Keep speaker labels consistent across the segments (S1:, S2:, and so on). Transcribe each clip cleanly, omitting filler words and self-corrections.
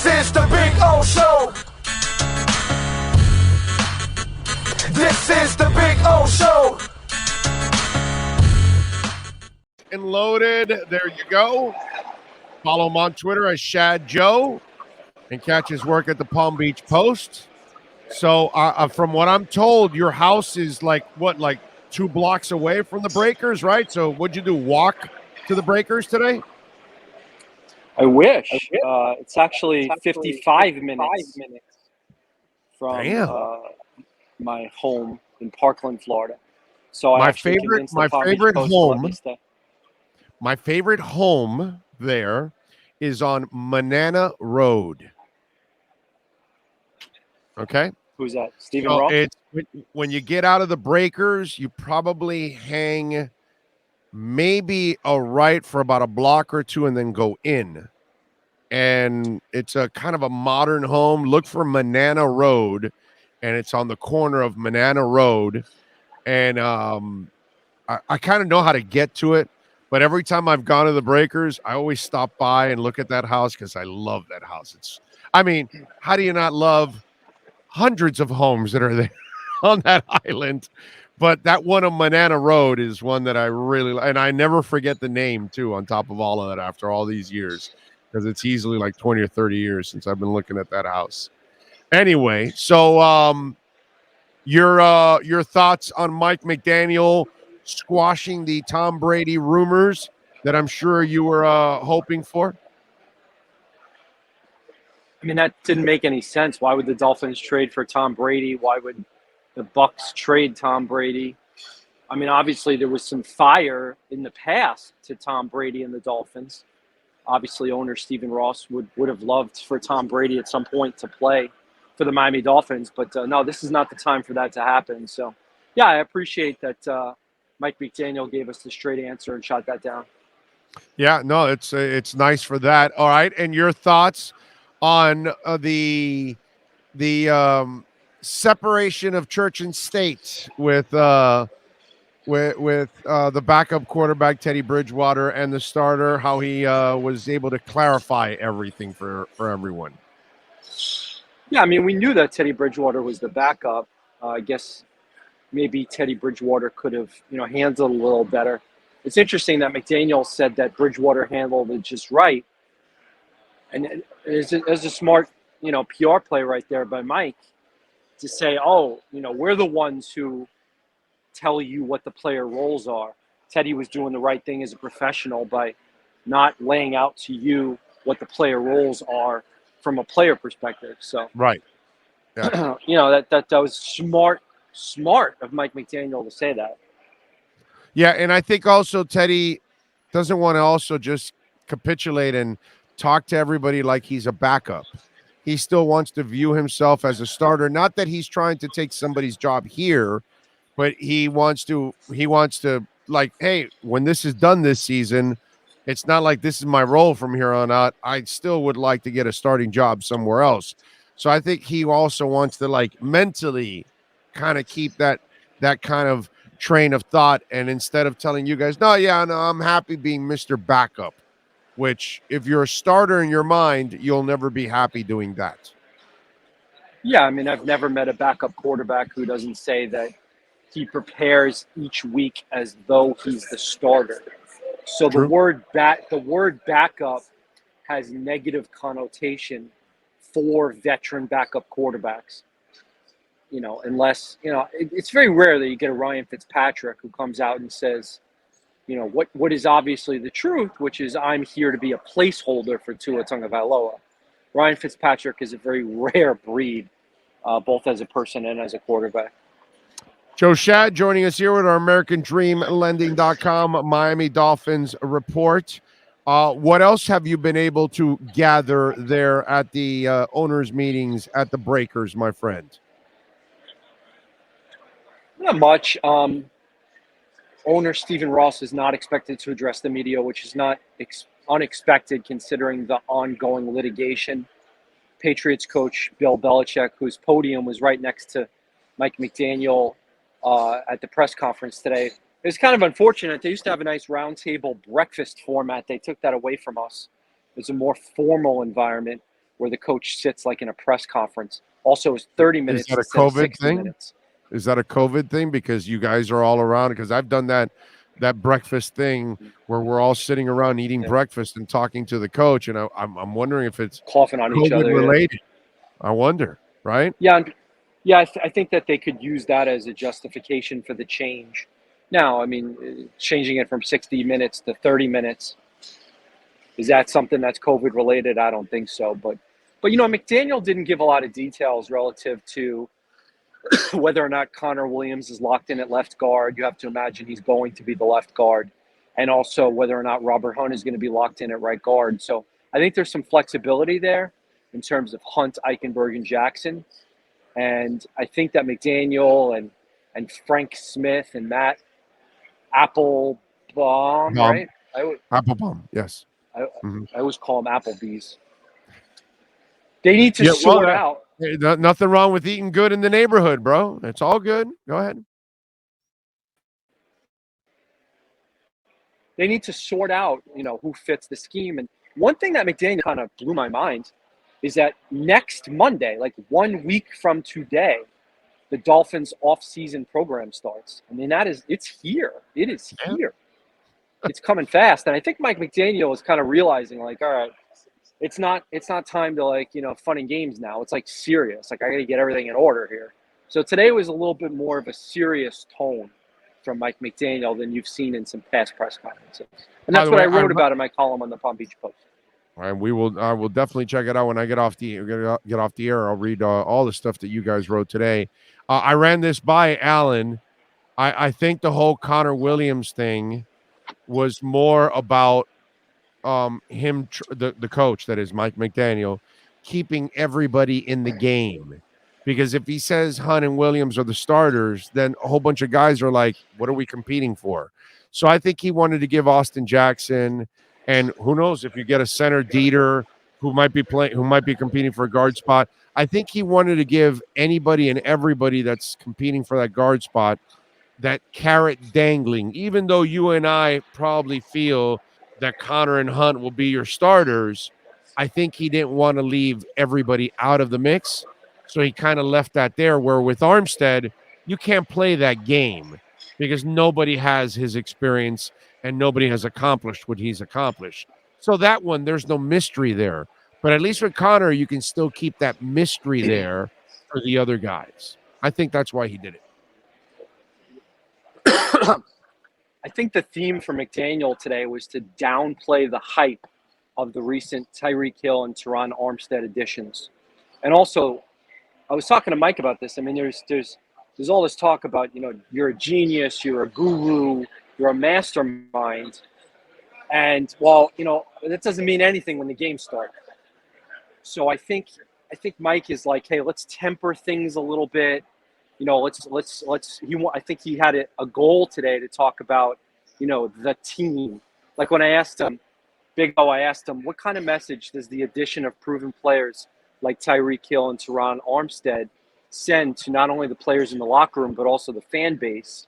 S1: This is the Big O Show. This is the Big O Show.
S2: And loaded. There you go. Follow him on Twitter as Schad Joe and catch his work at the Palm Beach Post. So from what I'm told, your house is like 2 blocks away from the Breakers, right? So what'd you do, walk to the Breakers today?
S3: I wish. It's actually 55 minutes from my home in Parkland, Florida. So
S2: my favorite home there is on Manana Road. Okay.
S3: Who's that? Stephen Ross?
S2: It's when you get out of the Breakers, you probably hang maybe a right for about a block or two and then go in. And it's a kind of a modern home. Look for Manana Road, and it's on the corner of Manana Road. And I kind of know how to get to it, but every time I've gone to the Breakers, I always stop by and look at that house because I love that house. How do you not love hundreds of homes that are there on that island? But that one on Manana Road is one that I really, and I never forget the name too, on top of all of that after all these years, because it's easily like 20 or 30 years since I've been looking at that house. Anyway, so your thoughts on Mike McDaniel squashing the Tom Brady rumors that I'm sure you were hoping for?
S3: I mean, that didn't make any sense. Why would the Dolphins trade for Tom Brady? Why would the Bucs trade Tom Brady? I mean, obviously there was some fire in the past to Tom Brady and the Dolphins. Obviously, owner Stephen Ross would have loved for Tom Brady at some point to play for the Miami Dolphins. But no, this is not the time for that to happen. So, yeah, I appreciate that Mike McDaniel gave us the straight answer and shot that down.
S2: Yeah, no, it's nice for that. All right, and your thoughts on the separation of church and state with the backup quarterback Teddy Bridgewater and the starter, how he was able to clarify everything for everyone.
S3: Yeah, I mean, we knew that Teddy Bridgewater was the backup. I guess maybe Teddy Bridgewater could have, handled it a little better. It's interesting that McDaniel said that Bridgewater handled it just right. And it's a smart, PR play right there by Mike to say, we're the ones who tell you what the player roles are. Teddy was doing the right thing as a professional by not laying out to you what the player roles are from a player perspective. So,
S2: right. Yeah.
S3: that was smart of Mike McDaniel to say that.
S2: Yeah, and I think also Teddy doesn't want to also just capitulate and talk to everybody like he's a backup. He still wants to view himself as a starter. Not that he's trying to take somebody's job here, but he wants to like, hey, when this is done this season, it's not like this is my role from here on out. I still would like to get a starting job somewhere else. So I think he also wants to like mentally kind of keep that kind of train of thought. And instead of telling you guys, no, I'm happy being Mr. Backup, which if you're a starter in your mind, you'll never be happy doing that.
S3: Yeah, I mean, I've never met a backup quarterback who doesn't say that he prepares each week as though he's the starter. So the word backup has negative connotation for veteran backup quarterbacks. Unless, it's very rare that you get a Ryan Fitzpatrick who comes out and says, what is obviously the truth, which is I'm here to be a placeholder for Tua Tagovailoa. Ryan Fitzpatrick is a very rare breed, both as a person and as a quarterback.
S2: Joe Schad joining us here with our AmericanDreamLending.com Miami Dolphins report. What else have you been able to gather there at the owners' meetings at the Breakers, my friend?
S3: Not much. Owner Stephen Ross is not expected to address the media, which is not unexpected considering the ongoing litigation. Patriots coach Bill Belichick, whose podium was right next to Mike McDaniel at the press conference today. It's kind of unfortunate. They used to have a nice roundtable breakfast format. They took that away from us. It's a more formal environment. where the coach sits like in a press conference. Also, is 30 minutes
S2: that a
S3: instead of
S2: COVID
S3: 60
S2: thing?
S3: minutes.
S2: Is that a COVID thing because you guys are all around? Because I've done that breakfast thing where we're all sitting around eating breakfast and talking to the coach, and I'm wondering if it's
S3: Coughing on each
S2: COVID
S3: other.
S2: related. I wonder, right?
S3: Yeah, I think that they could use that as a justification for the change. Now, I mean, changing it from 60 minutes to 30 minutes, is that something that's COVID related? I don't think so. But McDaniel didn't give a lot of details relative to whether or not Connor Williams is locked in at left guard. You have to imagine he's going to be the left guard. And also whether or not Robert Hunt is going to be locked in at right guard. So I think there's some flexibility there in terms of Hunt, Eichenberg, and Jackson. And I think that McDaniel and Frank Smith and Matt Applebaum, right?
S2: Applebaum, yes.
S3: I always call them Applebee's. They need to sort out.
S2: Nothing wrong with eating good in the neighborhood, bro. It's all good. Go ahead.
S3: They need to sort out, who fits the scheme. And one thing that McDaniel kind of blew my mind is that next Monday, like 1 week from today, the Dolphins off-season program starts. I mean, it's here. It is here. It's coming fast. And I think Mike McDaniel is kind of realizing, like, all right, it's not time to, like, fun and games now. It's like serious. Like, I got to get everything in order here. So today was a little bit more of a serious tone from Mike McDaniel than you've seen in some past press conferences. And that's what I wrote about in my column on the Palm Beach Post.
S2: All right, I will definitely check it out when I get off the air. I'll read all the stuff that you guys wrote today. I ran this by Alan. I think the whole Connor Williams thing was more about him, the coach, that is Mike McDaniel, keeping everybody in the game. Because if he says Hunt and Williams are the starters, then a whole bunch of guys are like, what are we competing for? So I think he wanted to give Austin Jackson, and who knows if you get a center Dieter who might be competing for a guard spot. I think he wanted to give anybody and everybody that's competing for that guard spot that carrot dangling, even though you and I probably feel that Connor and Hunt will be your starters. I think he didn't want to leave everybody out of the mix. So he kind of left that there, where with Armstead, you can't play that game because nobody has his experience and nobody has accomplished what he's accomplished. So that one, there's no mystery there. But at least with Connor, you can still keep that mystery there for the other guys. I think that's why he did it.
S3: I think the theme for McDaniel today was to downplay the hype of the recent Tyreek Hill and Teron Armstead additions. And also, I was talking to Mike about this. I mean, there's all this talk about, you're a genius, you're a guru, you're a mastermind. And, well, that doesn't mean anything when the game starts. So I think Mike is like, hey, let's temper things a little bit. I think he had a goal today to talk about, the team. Like when I asked him, I asked him, what kind of message does the addition of proven players like Tyreek Hill and Teron Armstead send to not only the players in the locker room, but also the fan base?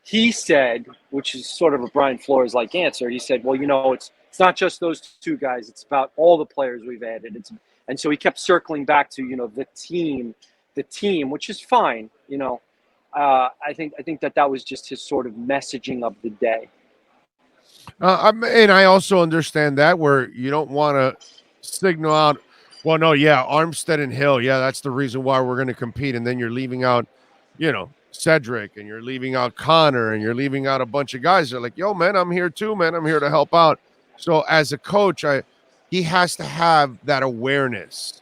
S3: He said, which is sort of a Brian Flores-like answer, he said, well, it's not just those two guys. It's about all the players we've added. And so he kept circling back to, the team, which is fine. I think that was just his sort of messaging of the day.
S2: And I also understand that, where you don't want to signal out, well, no, yeah, Armstead and Hill, yeah, that's the reason why we're going to compete. And then you're leaving out, Cedric, and you're leaving out Connor, and you're leaving out a bunch of guys. They're like, yo, man, I'm here too, man. I'm here to help out. So as a coach, he has to have that awareness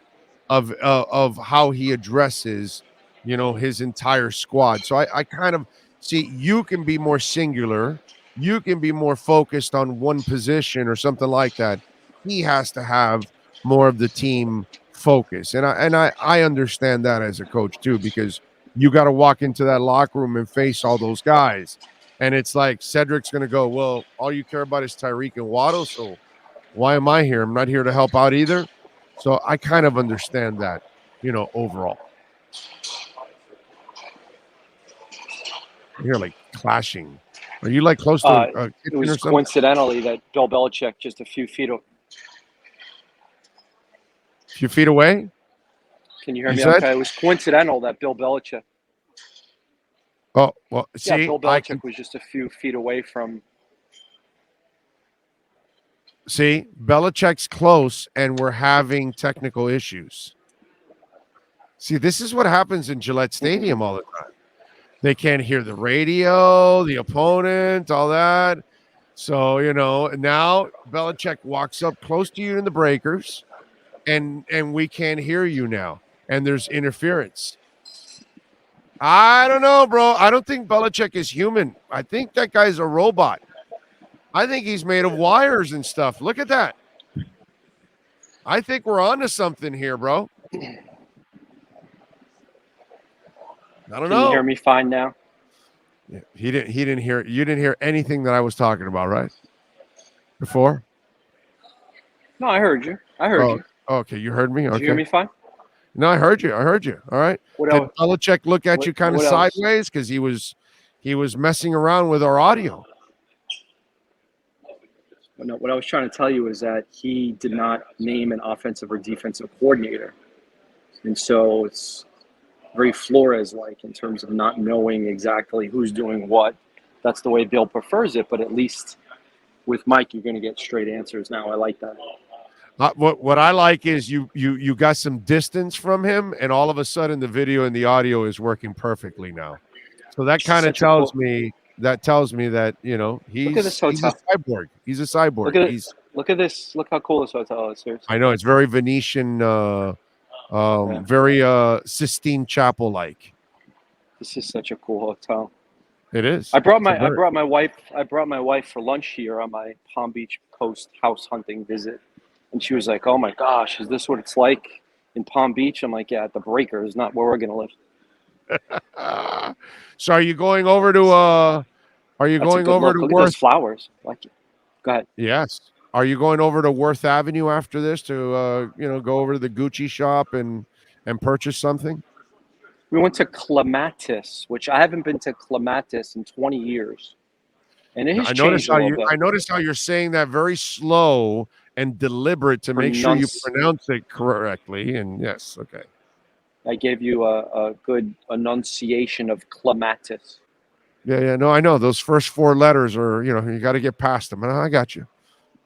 S2: of how he addresses, his entire squad. So I kind of see, you can be more singular. You can be more focused on one position or something like that. He has to have more of the team focus. And I understand that as a coach too, because you got to walk into that locker room and face all those guys. And it's like Cedric's going to go, well, all you care about is Tyreek and Waddle. So why am I here? I'm not here to help out either. So I kind of understand that, overall. You're like clashing. Are you like close to a kitchen
S3: it was
S2: or something?
S3: Coincidentally that Bill Belichick just a few feet
S2: A few feet away?
S3: Can you hear
S2: You
S3: me?
S2: said?
S3: Okay. It was coincidental that Bill Belichick.
S2: Oh, well,
S3: Yeah,
S2: see,
S3: Bill
S2: I can
S3: Belichick was just a few feet away from.
S2: see Belichick's close, and we're having technical issues. See, this is what happens in Gillette Stadium all the time. They can't hear the radio, the opponent, all that. So, now Belichick walks up close to you in the breakers, and we can't hear you now. And there's interference. I don't know, bro. I don't think Belichick is human. I think that guy's a robot. I think he's made of wires and stuff. Look at that. I think we're onto something here, bro. I don't
S3: Can you hear
S2: know.
S3: me fine now?
S2: Yeah, he didn't hear you didn't hear anything that I was talking about, right? Before?
S3: No, I heard you. I heard
S2: Oh,
S3: you.
S2: okay. You heard me?
S3: Did you hear
S2: Okay.
S3: me fine?
S2: No, I heard you. I heard you. All right.
S3: What
S2: Did
S3: else?
S2: Belichick look at you kind of
S3: What else?
S2: sideways because he was messing around with our audio?
S3: No, what I was trying to tell you is that he did not name an offensive or defensive coordinator. And so it's very Flores-like in terms of not knowing exactly who's doing what. That's the way Bill prefers it, but at least with Mike, you're going to get straight answers now. I like that.
S2: What I like is you got some distance from him, and all of a sudden the video and the audio is working perfectly now. So that kind of tells me that
S3: Look at this
S2: he's a
S3: hotel.
S2: cyborg. He's a cyborg.
S3: Look at it. Look at this. Look how cool this hotel is. Seriously.
S2: I know it's very Venetian, very Sistine Chapel like.
S3: This is such a cool hotel.
S2: It is.
S3: I brought my wife for lunch here on my Palm Beach Coast house hunting visit, and she was like, "Oh my gosh, is this what it's like in Palm Beach?" I'm like, "Yeah, at the Breakers, not where we're gonna live."
S2: So are you going over to
S3: Look at
S2: Worth?
S3: those flowers. Like it. Go ahead.
S2: Yes. Are you going over to Worth Avenue after this to go over to the Gucci shop and purchase something?
S3: We went to Clematis, which I haven't been to Clematis in 20 years. And it has changed a little bit.
S2: I noticed how you're saying that very slow and deliberate to make sure you pronounce it correctly. And yes, okay.
S3: I gave you a good enunciation of Clematis.
S2: Yeah, no, I know. Those first four letters are, you got to get past them. And I got you.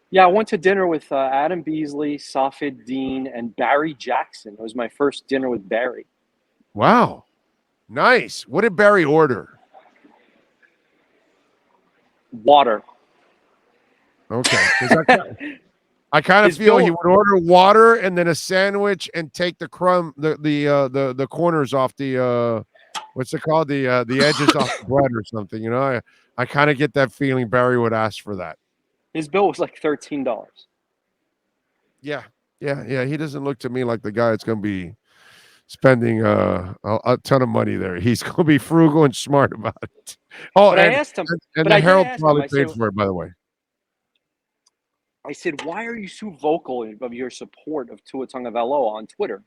S3: Yeah, I went to dinner with Adam Beasley, Safid Dean, and Barry Jackson. It was my first dinner with Barry.
S2: Wow. Nice. What did Barry order?
S3: Water.
S2: Okay. I kind of feel he would order water and then a sandwich and take the the corners off the what's it called? The edges off the bread or something. I kind of get that feeling Barry would ask for that.
S3: His bill was like $13.
S2: Yeah. He doesn't look to me like the guy that's going to be spending a ton of money there. He's going to be frugal and smart about it. Oh,
S3: but I asked him,
S2: and the Herald probably paid for it, by the way.
S3: I said, "Why are you so vocal of your support of Tua Tagovailoa on Twitter?"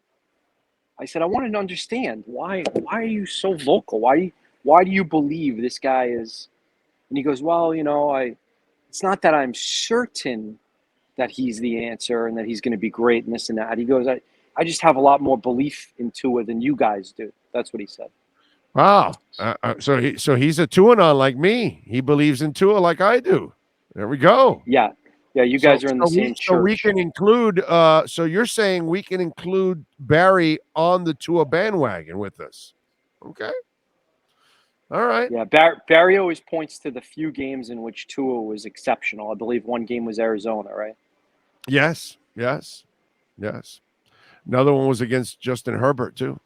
S3: I said, "I wanted to understand why are you so vocal? Why do you believe this guy is?" And he goes, "Well, it's not that I'm certain that he's the answer and that he's going to be great and this and that." He goes, I just have a lot more belief in Tua than you guys do." That's what he said.
S2: Wow. So he's a Tua-non like me. He believes in Tua like I do. There we go.
S3: Yeah. You guys are in the same church.
S2: So we can include. So you're saying we can include Barry on the Tua bandwagon with us? Okay. All right.
S3: Yeah. Barry always points to the few games in which Tua was exceptional. I believe one game was Arizona, right?
S2: Yes. Another one was against Justin Herbert too.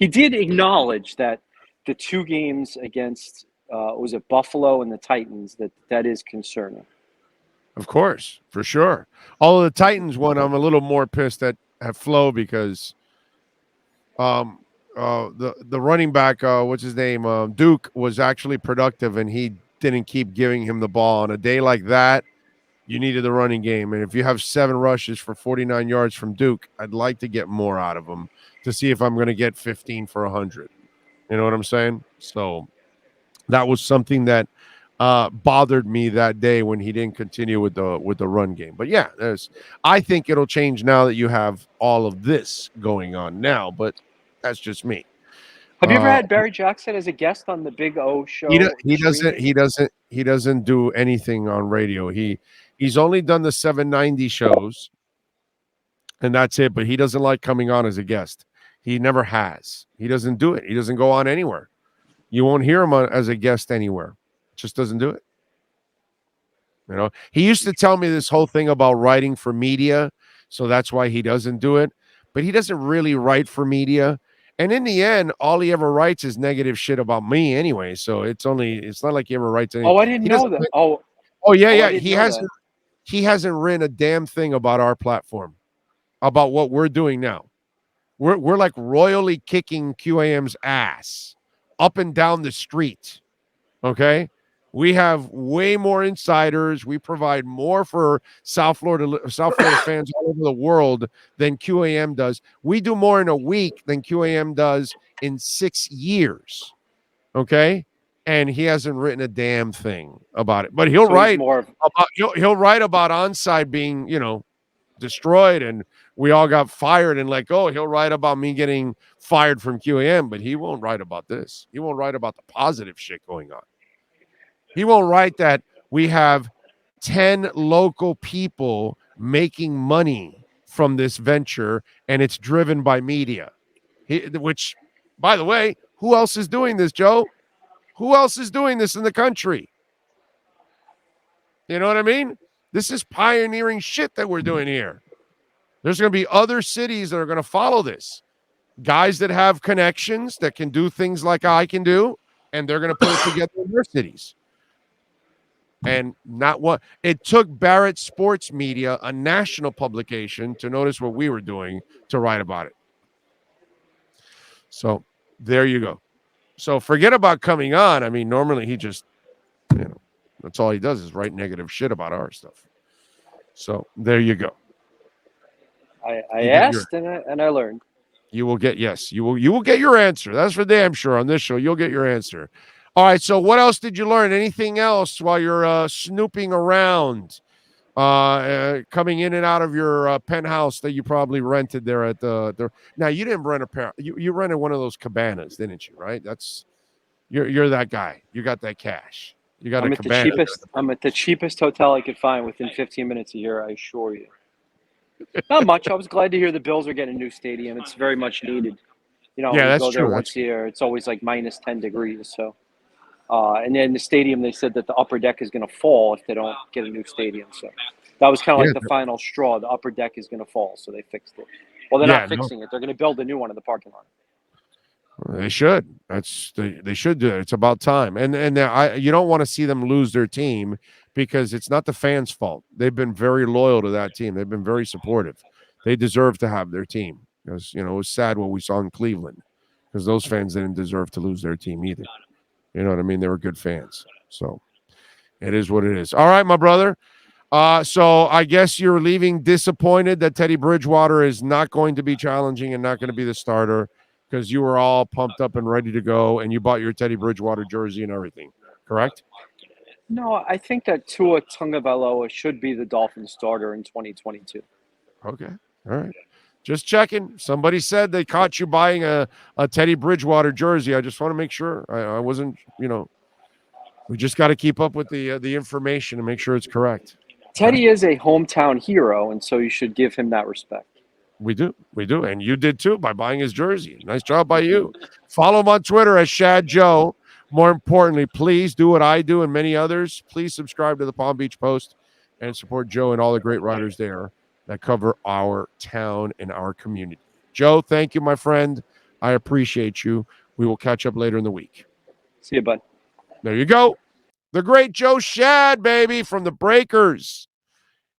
S3: He did acknowledge that the two games against was it Buffalo and the Titans that is concerning.
S2: Of course, for sure. Although the Titans one, I'm a little more pissed at Flo because the running back, what's his name, Duke, was actually productive and he didn't keep giving him the ball. On a day like that, you needed the running game. And if you have 7 rushes for 49 yards from Duke, I'd like to get more out of him to see if I'm going to get 15 for 100. You know what I'm saying? So that was something that bothered me that day when he didn't continue with the run game. But yeah, I think it'll change now that you have all of this going on now. But that's just me.
S3: Have you ever
S2: Uh,
S3: had Barry Jackson as a guest on the Big O
S2: he
S3: show streaming?
S2: doesn't do anything on radio. He's only done the 790 shows, and that's it. But he doesn't like coming on as a guest. He never has. He doesn't do it. He doesn't go on anywhere. You won't hear him as a guest anywhere. Just doesn't do it. You know, he used to tell me this whole thing about writing for media, so that's why he doesn't do it. But he doesn't really write for media. And in the end, all he ever writes is negative shit about me anyway. So it's not like he ever writes anything.
S3: Oh, I didn't
S2: He
S3: know
S2: doesn't.
S3: that.
S2: Yeah,
S3: I
S2: yeah.
S3: didn't know that.
S2: He hasn't written a damn thing about our platform, about what we're doing now. We're like royally kicking QAM's ass up and down the street. Okay. We have way more insiders. We provide more for South Florida fans all over the world than QAM does. We do more in a week than QAM does in 6 years. Okay, and he hasn't written a damn thing about it. But he'll write he'll write about onside being destroyed and we all got fired and he'll write about me getting fired from QAM, but he won't write about this. He won't write about the positive shit going on. He won't write that we have 10 local people making money from this venture and it's driven by media. Which, by the way, who else is doing this, Joe? Who else is doing this in the country? You know what I mean? This is pioneering shit that we're doing here. There's going to be other cities that are going to follow this. Guys that have connections that can do things like I can do, and they're going to put it together in their cities. And not what it took Barrett Sports Media, a national publication, to notice what we were doing to write about it. So there you go. So forget about coming on. I mean, normally he just, that's all he does is write negative shit about our stuff. So there you go.
S3: I asked and I learned.
S2: You will get you will get your answer. That's for damn sure on this show. You'll get your answer. All right. So what else did you learn? Anything else while you're snooping around, coming in and out of your penthouse that you probably rented there at the? Now you didn't rent you rented one of those cabanas, didn't you? Right. You're that guy. You got that cash. You got a cabana.
S3: I'm at the cheapest hotel I could find within 15 minutes a year. I assure you. Not much. I was glad to hear the Bills are getting a new stadium. It's very much needed. We go there once a year. It's always like minus 10 degrees. So, and then the stadium, they said that the upper deck is going to fall if they don't get a new stadium. So that was kind of like the final straw. The upper deck is going to fall. So they fixed it. Well, they're not fixing it. They're going to build a new one in the parking lot.
S2: They should. They should do it. It's about time. And you don't want to see them lose their team because it's not the fans' fault. They've been very loyal to that team. They've been very supportive. They deserve to have their team. Because it was sad what we saw in Cleveland because those fans didn't deserve to lose their team either. You know what I mean? They were good fans. So it is what it is. All right, my brother. So I guess you're leaving disappointed that Teddy Bridgewater is not going to be challenging and not going to be the starter. Because you were all pumped up and ready to go, and you bought your Teddy Bridgewater jersey and everything, correct?
S3: No, I think that Tua Tagovailoa should be the Dolphins starter in 2022.
S2: Okay, all right. Just checking. Somebody said they caught you buying a Teddy Bridgewater jersey. I just want to make sure. I wasn't, we just got to keep up with the information and make sure it's correct.
S3: Teddy is a hometown hero, and so you should give him that respect.
S2: We do. And you did too by buying his jersey. Nice job by you. Follow him on Twitter at Schad Joe. More importantly, please do what I do and many others. Please subscribe to the Palm Beach Post and support Joe and all the great writers there that cover our town and our community. Joe, thank you, my friend. I appreciate you. We will catch up later in the week.
S3: See you, bud.
S2: There you go. The great Joe Schad, baby, from the Breakers.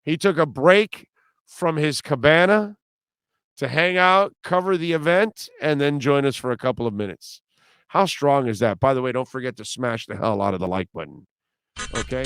S2: He took a break from his cabana to hang out, cover the event, and then join us for a couple of minutes. How strong is that? By the way, don't forget to smash the hell out of the like button. Okay?